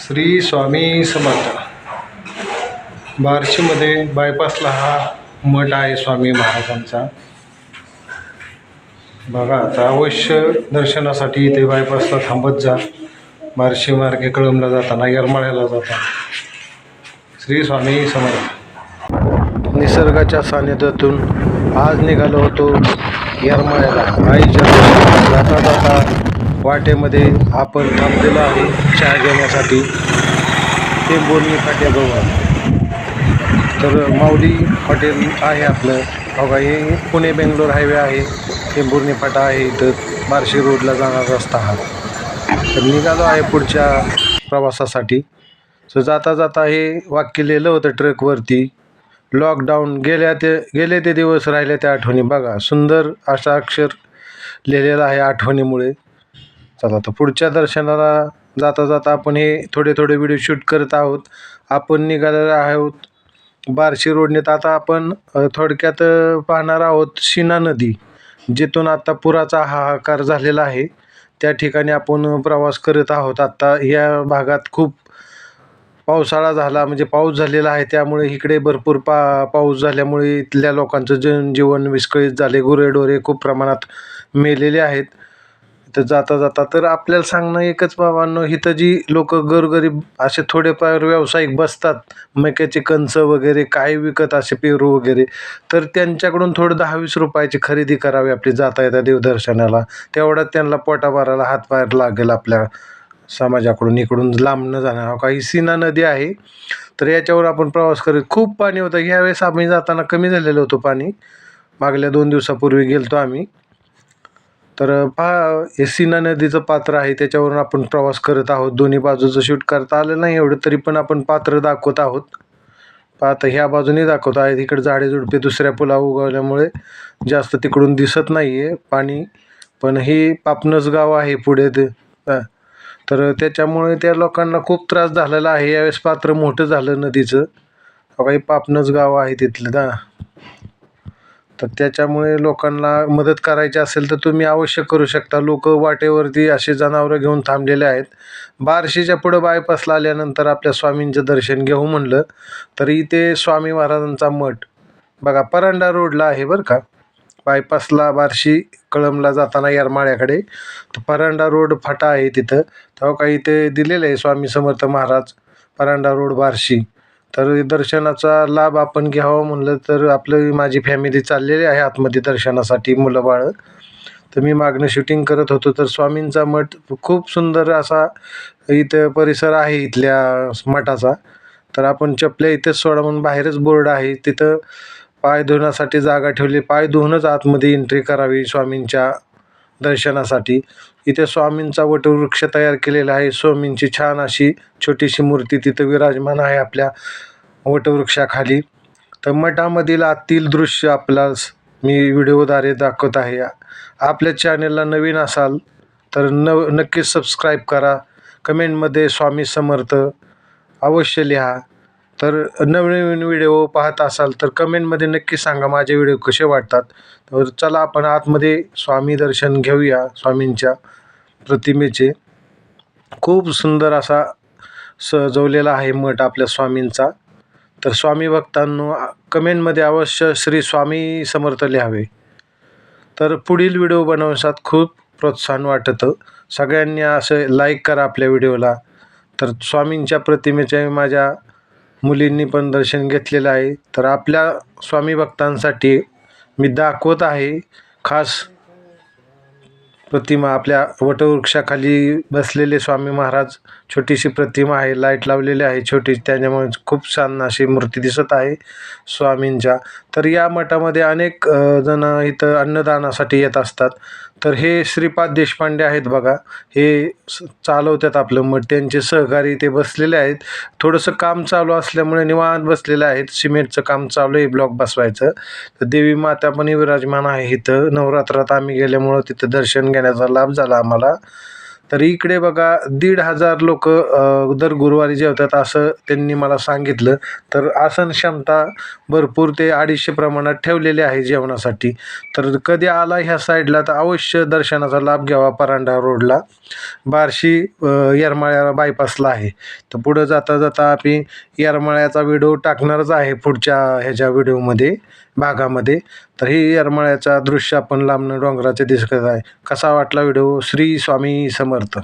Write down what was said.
श्री स्वामी समर्थ. बार्शीमध्ये बायपासला हा मठ आहे स्वामी महाराजांचा. बघा आता अवश्य दर्शनासाठी इथे बायपासला थांबत जा. बार्शी मार्गे कळंबला जाताना, येरमाळ्याला जाताना. श्री स्वामी समर्थ. निसर्गाच्या सानिध्यातून आज निघालो होतो येरमाळ्याला आईच्या दर्शनाला. जाता जाता वाटेमध्ये आपण थांबलेलो आहे चहा घेण्यासाठी. ते बोलणी फाट्याजवळ तर माऊली हॉटेल आहे आपलं. बघा हे पुणे बेंगलोर हायवे आहे. टेंभुर्णी फाटा आहे इथं बार्शी रोडला जाणारा रस्ता हा. तर निघालो आहे पुढच्या प्रवासासाठी. तर जाता जाता हे वाक्य लिहिलं होतं ट्रकवरती, लॉकडाऊन गेले ते दिवस राहिले त्या आठवणी. बघा सुंदर असा अक्षर लिहिलेला आहे आठवणीमुळे. चला तर पुढच्या दर्शनाला जाता जाता आपण हे थोडे व्हिडिओ शूट करत आहोत. आपण निघालेलो आहोत बार्शी रोडने. तर आता आपण थोडक्यात पाहणार आहोत सीना नदी, जिथून आता पुराचा हाहाकार झालेला आहे. त्या ठिकाणी आपण प्रवास करत आहोत. आता या भागात खूप पावसाळा झाला, म्हणजे पाऊस झालेला आहे. त्यामुळे इकडे भरपूर पाऊस झाल्यामुळे इथल्या लोकांचं जनजीवन विस्कळीत झाले. गुरेढोरे खूप प्रमाणात मेलेले आहेत. तर जाता जाता तर आपल्याला सांगणं एकच बाबांनो, इथं जी लोक गोरगरीब असे थोडेफार व्यावसायिक बसतात, मक्याचे कणसं वगैरे काही विकत असे पेरू वगैरे, तर त्यांच्याकडून थोडं 10-20 रुपयाची खरेदी करावी आपली जाता येता देवदर्शनाला. तेवढ्यात त्यांना पोटाभराला हातपार लागेल आपल्या समाजाकडून. इकडून लांब न जाणार. काही सीना नदी आहे, तर याच्यावर आपण प्रवास करत. खूप पाणी होतं ह्यावेळेस. आम्ही जाताना कमी झालेलं होतं पाणी. मागल्या 2 दिवसापूर्वी गेलतो आम्ही. तर हे सीना नदीचं पात्र आहे, त्याच्यावरून आपण प्रवास करत आहोत. दोन्ही बाजूचं शूट करता आलं नाही एवढं, तरी पण आपण पात्र दाखवत आहोत. आता ह्या बाजूने दाखवत आहे. इकडे झाडे झुडपे दुसऱ्या पुला उगवल्यामुळे जास्त तिकडून दिसत नाही आहे पाणी. पण हे पापनस गाव आहे पुढे ते, तर त्याच्यामुळे त्या लोकांना खूप त्रास झालेला आहे. यावेळेस पात्र मोठं झालं नदीचं. काही पापनस गाव आहे तिथलं तर त्याच्यामुळे लोकांना मदत करायची असेल तर तुम्ही अवश्य करू शकता. लोक वाटेवरती असे जनावरं घेऊन थांबलेले आहेत. बार्शीच्या पुढं बायपासला आल्यानंतर आपल्या स्वामींचं दर्शन घेऊ म्हणलं तर इथे स्वामी महाराजांचा मठ बघा परांडा रोडला आहे बरं का. बायपासला बार्शी कळंबला जाताना येरमाळ्याकडे तर परांडा रोड फाटा आहे तिथं. तेव्हा काही इथे दिलेलं आहे स्वामी समर्थ महाराज, परांडा रोड बार्शी. तर दर्शनाचा लाभ आपण घ्यावा म्हणलं तर आपलं माझी फॅमिली चाललेली आहे आतमध्ये दर्शनासाठी, मुलं बाळं. तर मी मागणं शूटिंग करत होतो. तर स्वामींचा मठ खूप सुंदर असा इथं परिसर आहे इथल्या मठाचा. तर आपण चपल्या इथेच सोडा म्हणून बाहेरच बोर्ड आहे. तिथं पाय धुण्यासाठी जागा ठेवली. पाय धुवूनच आतमध्ये एंट्री करावी स्वामींच्या दर्शनासाठी. इथे स्वामींचा वटवृक्ष तयार केलेला आहे. स्वामींची छान अशी छोटीशी मूर्ती तिथं विराजमान आहे आपल्या वटवृक्षाखाली. तर मठामधील आतील दृश्य आपल्यास मी व्हिडिओद्वारे दाखवत आहे. आपल्या चॅनलला नवीन असाल तर नक्कीच सबस्क्राईब करा. कमेंटमध्ये स्वामी समर्थ अवश्य लिहा. तर नवीन व्हिडिओ पाहत असाल तर कमेंटमध्ये नक्की सांगा माझे व्हिडिओ कसे वाटतात. तर चला आपण आतमध्ये स्वामी दर्शन घेऊया. स्वामींच्या प्रतिमेचे खूप सुंदर असा सजवलेला आहे मठ आपल्या स्वामींचा. तर स्वामी भक्तांनो कमेंटमध्ये अवश्य श्री स्वामी समर्थ लिहावे. तर पुढील व्हिडिओ बनवण्यात खूप प्रोत्साहन वाटतं. सगळ्यांनी असं लाईक करा आपल्या व्हिडिओला. तर स्वामींच्या प्रतिमेचे माझ्या मुलींनी पण दर्शन घेतलेलं आहे. तर आपल्या स्वामी भक्तांसाठी मी दाखवत आहे खास प्रतिमा. आपल्या वटवृक्षाखाली बसलेले स्वामी महाराज, छोटीशी प्रतिमा आहे, लाईट लावलेली आहे छोटी, त्याच्यामुळे खूप छान अशी मूर्ती दिसत आहे स्वामींच्या. तर या मठामध्ये अनेक जण इथं अन्नदानासाठी येत असतात. तर हे श्रीपाद देशपांडे आहेत बघा, हे चालवतात आपलं मठ. त्यांचे सहकारी ते बसलेले आहेत. थोडंसं काम चालू असल्यामुळे निवांत बसलेले आहेत. सिमेंटचं काम चालू आहे, ब्लॉक बसवायचं. तर देवी माता पण विराजमान आहे इथं. नवरात्रात आम्ही गेल्यामुळं तिथं दर्शन घेण्याचा लाभ झाला आम्हाला. तर इकडे बघा 1,500 लोक दर गुरुवारी जेवतात असं त्यांनी मला सांगितलं. तर आसन क्षमता भरपूर ते 250 प्रमाणात ठेवलेले आहे जेवणासाठी. तर कधी आला ह्या साईडला तर अवश्य दर्शनाचा लाभ घ्यावा. परांडा रोडला बार्शी येरमाळ्या बायपासला आहे. तर पुढं जाता जाता आम्ही येरमाळ्याचा व्हिडिओ टाकणारच आहे पुढच्या ह्याच्या व्हिडिओमध्ये भागामध्ये. तर ही येरमाळ्याचा दृश्य आपण लांबनं डोंगराचे दिसत आहे. कसा वाटला व्हिडिओ? श्री स्वामी समर्थ.